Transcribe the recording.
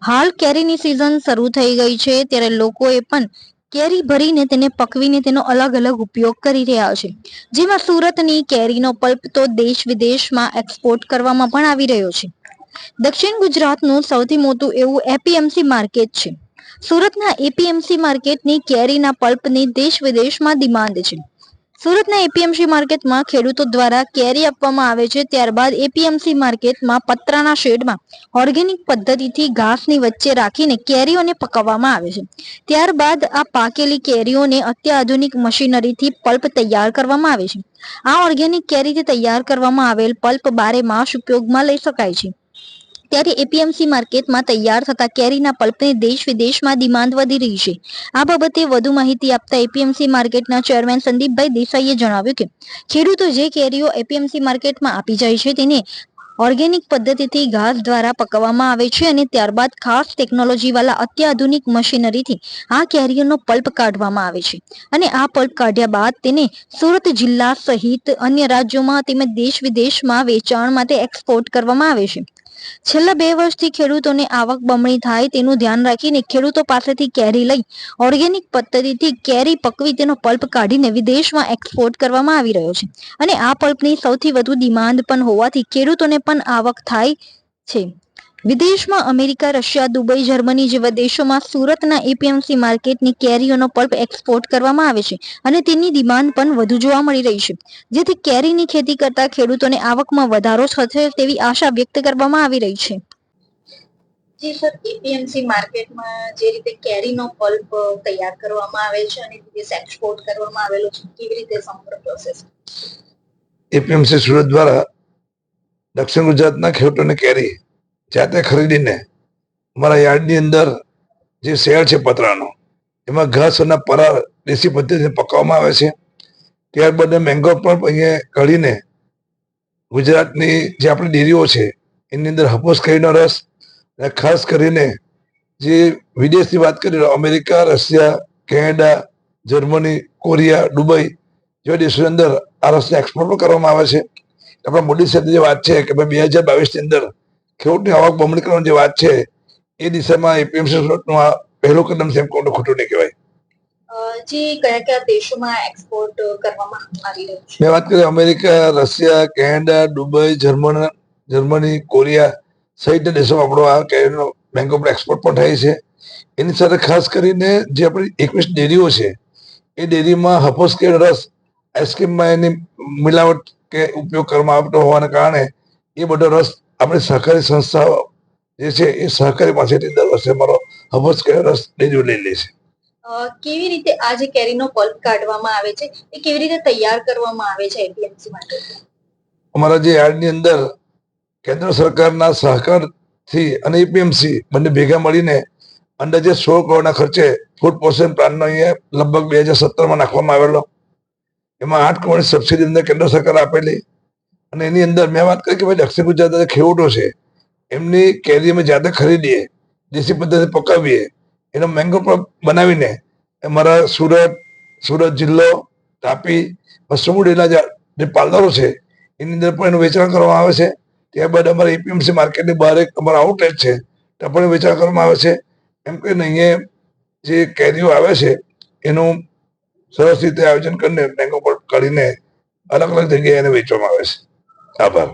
હાલ કેરીની સિઝન શરૂ થઈ ગઈ છે ત્યારે લોકોએ પણ કેરી ભરીને તેને પકવીને તેનો અલગ અલગ ઉપયોગ કરી રહ્યા છે, જેમાં સુરતની કેરીનો પલ્પ તો દેશ વિદેશમાં એક્સપોર્ટ કરવામાં પણ આવી રહ્યો છે. દક્ષિણ ગુજરાતનું સૌથી મોટું એવું એપીએમસી માર્કેટ છે. સુરતના એપીએમસી માર્કેટની કેરીના પલ્પની દેશ વિદેશમાં ડિમાન્ડ છે. સુરતના એપીએમસી માર્કેટમાં ખેડૂતો દ્વારા કેરી આપવામાં આવે છે, ત્યારબાદ એપીએમસી માર્કેટમાં પતરાના શેડમાં ઓર્ગેનિક પદ્ધતિથી ઘાસની વચ્ચે રાખીને કેરીઓને પકવવામાં આવે છે. ત્યારબાદ આ પાકેલી કેરીઓને અત્યાધુનિક મશીનરીથી પલ્પ તૈયાર કરવામાં આવે છે. આ ઓર્ગેનિક કેરીથી તૈયાર કરવામાં આવેલ પલ્પ 12 માસ ઉપયોગમાં લઈ શકાય છે. ત્યારે એપીએમસી માર્કેટમાં તૈયાર થતા કેરીના પલ્પની દેશ વિદેશમાં ડિમાન્ડ વધી રહી છે. આ બાબતે વધુ માહિતી આપતા એપીએમસી માર્કેટના ચેરમેન સંદીપભાઈ દેસાઈએ જણાવ્યું કે ખેડૂતો જે કેરીઓ એપીએમસી માર્કેટમાં આપી જાય છે તેને ઓર્ગેનિક પદ્ધતિથી ઘાસ દ્વારા પકવવામાં આવે છે અને ત્યારબાદ ખાસ ટેકનોલોજી વાળા અત્યાધુનિક મશીનરીથી આ કેરીઓનો પલ્પ કાઢવામાં આવે છે અને આ પલ્પ કાઢ્યા બાદ તેને સુરત જિલ્લા સહિત અન્ય રાજ્યોમાં તેમજ દેશ વિદેશમાં વેચાણ માટે એક્સપોર્ટ કરવામાં આવે છે. છેલ્લા 2 વર્ષથી ખેડૂતોને આવક બમણી થાય તેનું ધ્યાન રાખીને ખેડૂતો પાસેથી કેરી લઈ ઓર્ગેનિક પદ્ધતિથી કેરી પકવી તેનો પલ્પ કાઢીને વિદેશમાં એક્સપોર્ટ કરવામાં આવી રહ્યો છે અને આ પલ્પની સૌથી વધુ ડિમાન્ડ પણ હોવાથી ખેડૂતોને પણ આવક થાય છે. વિદેશમાં અમેરિકા, રશિયા, દુબઈ, જર્મની જેવા દેશોમાં સુરતના એપીએમસી માર્કેટની કેરીઓનો પલ્પ એક્સપોર્ટ કરવામાં આવે છે અને તેની ડિમાન્ડ પણ વધુ જોવા મળી રહી છે, જેથી કેરીની ખેતી કરતા ખેડૂતોને આવકમાં વધારો થશે તેવી આશા વ્યક્ત કરવામાં આવી રહી છે. જી સર, એપીએમસી માર્કેટમાં જે રીતે કેરીનો પલ્પ તૈયાર કરવામાં આવે છે અને વિદેશ એક્સપોર્ટ કરવામાં આવેલો છે, કેવી રીતે સમગ્ર પ્રોસેસ? એપીએમસી સુરત દ્વારા દક્ષિણ ગુજરાતના ખેડૂતોને કેરી જાતે ખરીદીને અમારા યાર્ડની અંદર જે શેડ છે પતરાનો, એમાં ઘાસ અને પરાર દેશી પદ્ધતિથી પકવવામાં આવે છે. ત્યારબાદ મેંગો પણ અહીંયા કાઢીને ગુજરાતની જે આપણી ડેરીઓ છે એની અંદર હાફૂસ કેરીનો રસ અને ખાસ કરીને જે વિદેશની વાત કરી America, Russia, Canada, Germany, Korea, Dubai જેવા દેશોની અંદર આ રસને એક્સપોર્ટ પણ કરવામાં આવે છે. આપણા મોદી સાહેબ જે વાત છે કે ભાઈ 2022 ની અંદર ખેડૂતની આવક બમણી કરવાની જે વાત છે એ દિશામાં એપીએમસી સુરતનું આ પહેલું કદમ છે એમ કોઈને ખોટું નહીં કહેવાય. જી, કયા કયા દેશોમાં એક્સપોર્ટ કરવામાં આવી રહ્યું છે? મેં વાત કરી America, Russia, Canada, Dubai, Germany, Korea સહિતના દેશોમાં આપણો આ કેરીનો મેંગો એક્સપોર્ટ પણ થાય છે. એની સાથે ખાસ કરીને જે આપણી 21 ડેરીઓ છે એ ડેરીમાં હાફૂસ કેરીનો રસ આઈસ્ક્રીમમાં એની મિલાવટ કે ઉપયોગ કરવામાં આવતો હોવાના કારણે એ બધો રસ આપણી સહકારી સંસ્થાઓ જે છે એ સહકારી પાસેથી દર વર્ષે અમારો હાફૂસ કેરીનો રસ ડેરીઓ લઈ લે છે. કેવી રીતે આ જે કેરીનો પલ્પ કાઢવામાં આવે છે એ કેવી રીતે તૈયાર કરવામાં આવે છે એપીએમસી માટે? અમારા જે યાર્ડની અંદર કેન્દ્ર સરકારના સહકારથી અને એપીએમસી બંને ભેગા મળીને અંદાજે 16 કરોડના ખર્ચે ફૂડ પોષણ પ્લાનનો અહીંયા લગભગ 2017માં નાખવામાં આવેલો. એમાં 8 કરોડની સબસિડી અંદર કેન્દ્ર સરકાર આપેલી અને એની અંદર મેં વાત કરી કે ભાઈ દક્ષિણ ગુજરાતના ખેડૂતો છે એમની કેરી અમે જાતે ખરીદીએ, દેશી પદ્ધતિ પકાવીએ, એનો મેંગો પણ બનાવીને અમારા સુરત જિલ્લો, તાપી, સમુડીના જે પાર્લરો છે એની અંદર પણ એનું વેચાણ કરવામાં આવે છે. ત્યારબાદ અમારા એપીએમસી માર્કેટની બહાર એક અમારો આઉટલેટ છે ત્યાં પણ વેચાણ કરવામાં આવે છે. એમ કરીને અહીંયા જે કેરીઓ આવે છે એનું સરસ રીતે આયોજન કરીને મેંગો પલ્પ કાઢીને અલગ અલગ જગ્યાએ એને વેચવામાં આવે છે. આભાર.